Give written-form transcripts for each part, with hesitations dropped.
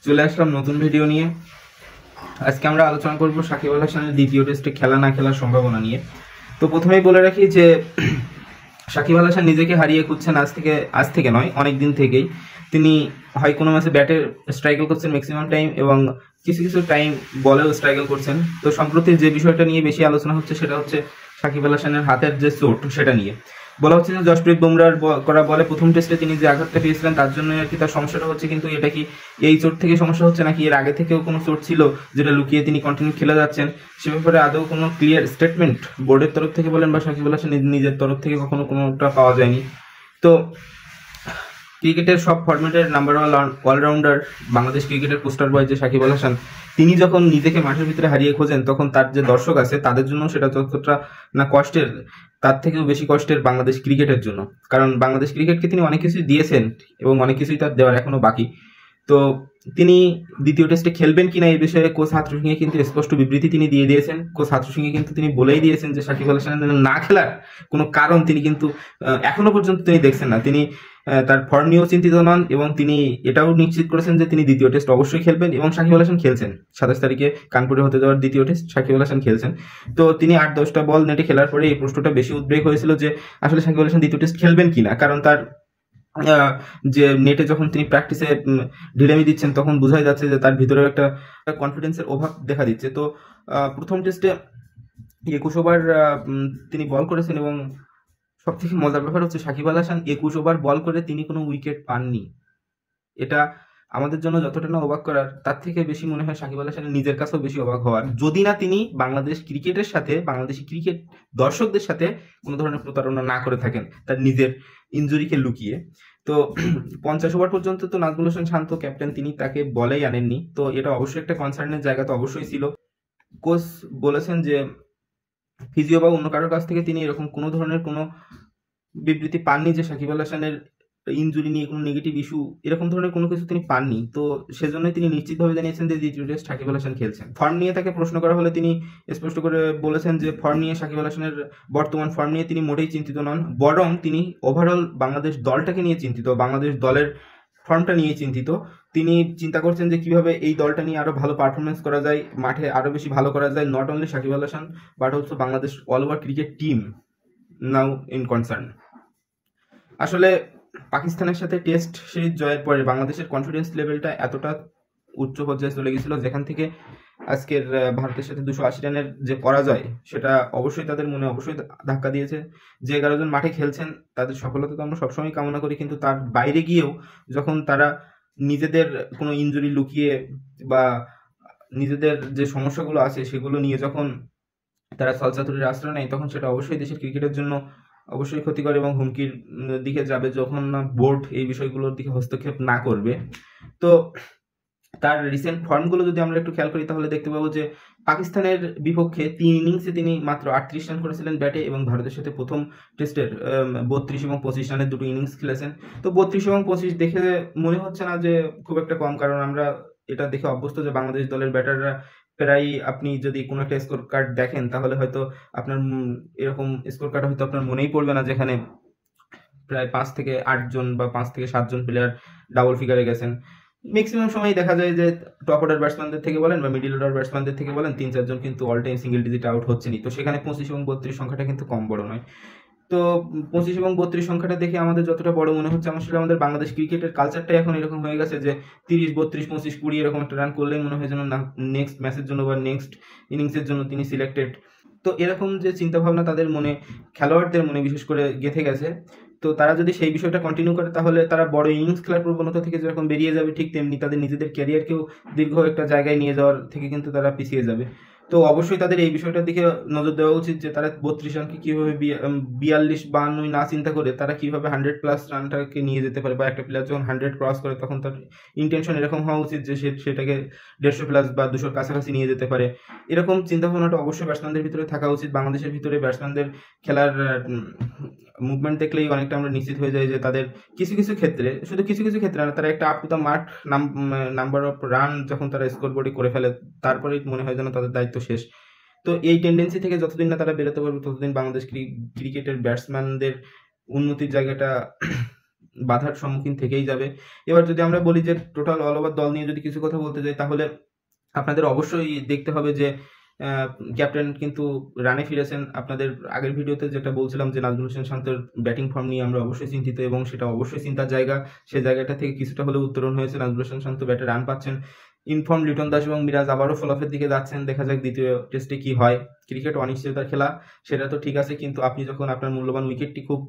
চলে আসলাম নতুন ভিডিও নিয়ে। আজকে আমরা আলোচনা করব সাকিব আল হাসানের দ্বিতীয় টেস্টে খেলা না খেলার সম্ভাবনা নিয়ে। তো প্রথমেই বলে রাখি যে সাকিব আল হাসান নিজেকে হারিয়ে খুঁজছেন আজ থেকে নয়, অনেক দিন থেকেই। তিনি হয় কোনো ম্যাচে ব্যাটে স্ট্রাইগল করছেন ম্যাক্সিমাম টাইম, এবং কিছু কিছু টাইম বলেও স্ট্রাইগল করছেন। তো সম্প্রতি যে বিষয়টা নিয়ে বেশি আলোচনা হচ্ছে সেটা হচ্ছে সাকিব আল হাসানের হাতের যে চোট সেটা নিয়ে। বলা হচ্ছে যে জশপ্রীত বুমরার করা বলে প্রথম টেস্টে তিনি যে আঘাতটা পেয়েছিলেন তার জন্য আর কি তার সমস্যাটা হচ্ছে, কিন্তু এটা কি এই চোট থেকে সমস্যা হচ্ছে নাকি এর আগে থেকেও কোনো চোট ছিল যেটা লুকিয়ে তিনি কন্টিনিউ খেলে যাচ্ছেন, সে ব্যাপারে আদৌ কোনো ক্লিয়ার স্টেটমেন্ট বোর্ডের তরফ থেকে বলেন বা সাকিব আল হাসান নিজের তরফ থেকে কখনো কোনোটা পাওয়া যায়নি। তো ক্রিকেটের সব ফরম্যাটের নাম্বার ওয়ান অলরাউন্ডার, বাংলাদেশ ক্রিকেটের পোস্টার বয় যে সাকিব আল হাসান, তিনি যখন নিজেকে মাঠের ভিতরে হারিয়ে খোঁজেন তখন তার যে দর্শক আছে তাদের জন্য সেটা যতটা না কষ্টের, তার থেকেও বেশি কষ্টের বাংলাদেশ ক্রিকেটের জন্য। কারণ বাংলাদেশ ক্রিকেটকে তিনি অনেক কিছুই দিয়েছেন এবং অনেক কিছুই তার দেওয়ার এখনো বাকি। তো তিনি দ্বিতীয় টেস্টে খেলবেন কিনা এই বিষয়ে কোচ হাথুরু সিংহে কিন্তু স্পষ্ট বিবৃতি তিনি দিয়ে দিয়েছেন। কোচ হাথুরু সিংহে কিন্তু তিনি বলেই দিয়েছেন যে সাকিব আল হাসানের না খেলার কোনো কারণ তিনি কিন্তু এখনো পর্যন্ত তিনি দেখছেন না। তিনি তার ফর্ম নিয়েও চিন্তিত নন, এবং তিনি এটাও নিশ্চিত করেছেন যে তিনি দ্বিতীয় টেস্ট অবশ্যই খেলবেন, এবং সাকিব আল হাসান খেলছেন 27 তারিখে কানপুরে হতে যাওয়ার দ্বিতীয় টেস্ট সাকিব আল হাসান খেলছেন। তো তিনি 8-10টা বল নেটে খেলার পরে এই প্রশ্নটা বেশি উদ্বেগ হয়েছিল যে আসলে সাকিব আল হাসান দ্বিতীয় টেস্ট খেলবেন কিনা, কারণ তার যে নেটে যখন তিনি প্র্যাকটিসে ঢিলেমি দিচ্ছেন তখন বোঝাই যাচ্ছে যে তার ভিতরে একটা কনফিডেন্সের অভাব দেখা দিচ্ছে। তো প্রথম টেস্টে 21 ওভার তিনি বল করেছেন, এবং সব থেকে মজার ব্যাপার হচ্ছে সাকিব আল হাসান 21 ওভার বল করে তিনি কোনো উইকেট পাননি। এটা আমাদের জন্য যতটা না অবাক করার, তার থেকে বেশি মনে হয় সাকিব আল হাসানের নিজের কাছেও বেশি অবাক হওয়ার, যদি না তিনি বাংলাদেশ ক্রিকেটের সাথে, বাংলাদেশি ক্রিকেট দর্শকদের সাথে কোনো ধরনের প্রতারণা না করে থাকেন তার নিজের ইনজুরিকে লুকিয়ে। তো 50 ওভার পর্যন্ত তো নাজমুল হোসেন শান্ত ক্যাপ্টেন, তিনি তাকে বলেই আনেননি। তো এটা অবশ্যই একটা কনসার্নের জায়গা তো অবশ্যই ছিল। কোচ বলেছেন যে ফিজিও বা অন্য কারোর কাছ থেকে তিনি এরকম কোনো ধরনের কোনো বিবৃতি পাননি যে সাকিব আল হাসানের ইনজুরি নিয়ে কোনো নেগেটিভ ইস্যু, এরকম ধরনের কোনো কিছু তিনি পাননি। তো সেজন্যই তিনি নিশ্চিতভাবে জানিয়েছেন যে দ্বিতীয় টেস্ট সাকিব আল হাসান খেলছেন। ফর্ম নিয়ে তাকে প্রশ্ন করা হলে তিনি স্পষ্ট করে বলেছেন যে ফর্ম নিয়ে সাকিব আল হাসানের বর্তমান ফর্ম নিয়ে তিনি মোটেই চিন্তিত নন, বরং তিনি ওভারঅল বাংলাদেশ দলটাকে নিয়ে চিন্তিত, বাংলাদেশ দলের ফর্মটা নিয়ে চিন্তিত। তিনি চিন্তা করছেন যে কিভাবে এই দলটা নিয়ে আরো ভালো পারফরমেন্স করা যায়, মাঠে আরো বেশি ভালো করা যায়, not only Shakib Al Hasan but also Bangladesh all over cricket team now in concern. আসলে পাকিস্তানের সাথে টেস্ট সিরিজ জয়ের পরে বাংলাদেশের কনফিডেন্স লেভেলটা এতটা উচ্চ পর্যায়ে চলে গেছিল, যেখান থেকে আজকের ভারতের সাথে 280 রানের যে পরাজয় সেটা অবশ্যই তাদের মনে অবশ্যই ধাক্কা দিয়েছে। যে 11 জন মাঠে খেলছেন তাদের সফলতা তো আমরা সবসময় কামনা করি, কিন্তু তার বাইরে গিয়েও যখন তারা নিজেদের কোনো ইনজুরি লুকিয়ে বা নিজেদের যে সমস্যাগুলো আছে সেগুলো নিয়ে যখন তারা ছলচাতুরির আশ্রয় নেয়, তখন সেটা অবশ্যই দেশের ক্রিকেটের জন্য অবশ্যই ক্ষতিকর এবং হুমকির দিকে যাবে, যখন না বোর্ড এই বিষয়গুলোর দিকে হস্তক্ষেপ না করবে। তো তার রিসেন্ট ফর্মগুলো যদি আমরা একটু খেয়াল করি তাহলে দেখতে পাবো যে পাকিস্তানের বিপক্ষে 3 ইনিংসে তিনি মাত্র 38 রান করেছিলেন ব্যাটে, এবং ভারতের সাথে প্রথম টেস্টের 32 এবং 25 রানের দুটো ইনিংস খেলেছেন। তো 32 এবং 25 দেখে মনে হচ্ছে না যে খুব একটা কম, কারণ আমরা এটা দেখে অভ্যস্ত যে বাংলাদেশ দলের ব্যাটাররা প্রায়, আপনি যদি কোনো একটা স্কোর কার্ড দেখেন তাহলে হয়তো আপনার এরকম স্কোর কার্ড হয়তো আপনার মনেই পড়বে না যেখানে প্রায় 5 থেকে 8 জন বা 5 থেকে 7 জন প্লেয়ার ডাবল ফিগারে গেছেন। ম্যাক্সিমাম সময় দেখা যায় যে টপ অর্ডার ব্যাটসম্যানদের থেকে বলেন বা মিডল অর্ডার ব্যাটসম্যানদের থেকে বলেন 3-4 জন কিন্তু all time single digit out হচ্ছেনই। তো সেখানে 25 এবং 32 সংখ্যাটা কিন্তু কম বড় নয়। তো 25 এবং 32 সংখ্যাটা দেখে আমাদের যতটা বড় মনে হচ্ছে, আসলে আমাদের বাংলাদেশ ক্রিকেটের কালচারটাই এখন এরকম হয়ে গেছে যে 30, 32, 25, 20 এরকম একটা রান করলেই মনে হয় যেন নেক্সট ম্যাচের জন্য বা নেক্সট ইনিংসের জন্য তিনি সিলেক্টেড। তো এরকম যে চিন্তাভাবনা তাদের মনে, খেলোয়াড়দের মনে বিশেষ করে গেঁথে গেছে। তো তারা যদি সেই বিষয়টা কন্টিনিউ করে তাহলে তারা বড় ইনিংস খেলার প্রবণতা থেকে যেরকম বেরিয়ে যাবে, ঠিক তেমনি তাদের নিজেদের ক্যারিয়ারকেও দীর্ঘ একটা জায়গায় নিয়ে যাওয়ার থেকে কিন্তু তারা পিছিয়ে যাবে। তো অবশ্যই তাদের এই বিষয়টার দিকে নজর দেওয়া উচিত যে তারা 32 রানকে কিভাবে 42-52 না চিন্তা করে তারা কিভাবে 100+ রানটাকে নিয়ে যেতে পারে, বা একটা প্লেয়ার যখন 100 ক্রস করে তখন তার ইন্টেনশন এরকম হওয়া উচিত যে সেটাকে 150+ বা 200-র কাছাকাছি নিয়ে যেতে পারে। এরকম চিন্তাভাবনাটা অবশ্যই ব্যাটসম্যানদের ভিতরে থাকা উচিত। বাংলাদেশের ভিতরে ব্যাটসম্যানদের খেলার মুভমেন্ট দেখলেই অনেকটা আমরা নিশ্চিত হয়ে যাই যে তাদের কিছু কিছু ক্ষেত্রে, শুধু কিছু কিছু ক্ষেত্রে না, তারা একটা up to the mark number of run যখন তারা স্কোর বোর্ডে করে ফেলে তারপরেই মনে হয় যেন তাদের দায়িত্ব শেষ। তো এই টেন্ডেন্সি থেকে যতদিন না তারা বেরোতে পারবে ততদিন বাংলাদেশ ক্রিকেটের ব্যাটসম্যানদের উন্নতির জায়গাটা বাধার সম্মুখীন থেকেই যাবে। এবার যদি আমরা বলি যে টোটাল অল ওভার দল নিয়ে যদি কিছু কথা বলতে যাই, তাহলে আপনাদের অবশ্যই দেখতে হবে যে ক্যাপ্টেন কিন্তু রানে ফিরেছেন। আপনাদের আগের ভিডিওতে যেটা বলছিলাম যে নাজমুল হোসেন শান্তর ব্যাটিং ফর্ম নিয়ে আমরা অবশ্যই চিন্তিত, এবং সেটা অবশ্যই চিন্তার জায়গা। সেই জায়গাটা থেকে কিছুটা হলেও উত্তরণ হয়েছে, নাজমুল হোসেন শান্ত ব্যাটে রান পাচ্ছেন। ইনফর্ম লিটন দাস এবং মিরাজ আবারও ফলাফের দিকে যাচ্ছেন, দেখা যাক দ্বিতীয় টেস্টে কি হয়। ক্রিকেট অনিশ্চয়তার খেলা, সেটা তো ঠিক আছে, কিন্তু আপনি যখন আপনার মূল্যবান উইকেটটি খুব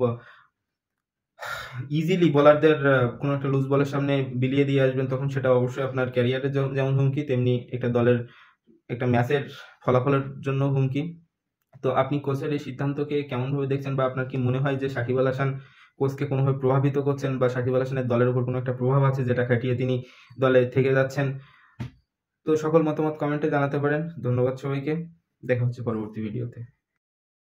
ইজিলি বোলারদের কোনো একটা লুজ বলের সামনে বিলিয়ে দিয়ে আসবেন, তখন সেটা অবশ্যই আপনার ক্যারিয়ারের যেমন হুমকি, তেমনি একটা দলের একটা ম্যাচের ফলাফলের জন্য হুমকি। তো আপনি কোচের এই সিদ্ধান্তকে কেমনভাবে দেখছেন, বা আপনার কি মনে হয় যে সাকিব আল হাসান কোচকে কোনোভাবে প্রভাবিত করছেন, বা সাকিব আল হাসানের দলের উপর কোনো একটা প্রভাব আছে যেটা খাটিয়ে তিনি দলে থেকে যাচ্ছেন? তো সকল মতামত কমেন্টে জানাতে পারেন। ধন্যবাদ সবাইকে, দেখা হচ্ছে পরবর্তী ভিডিওতে।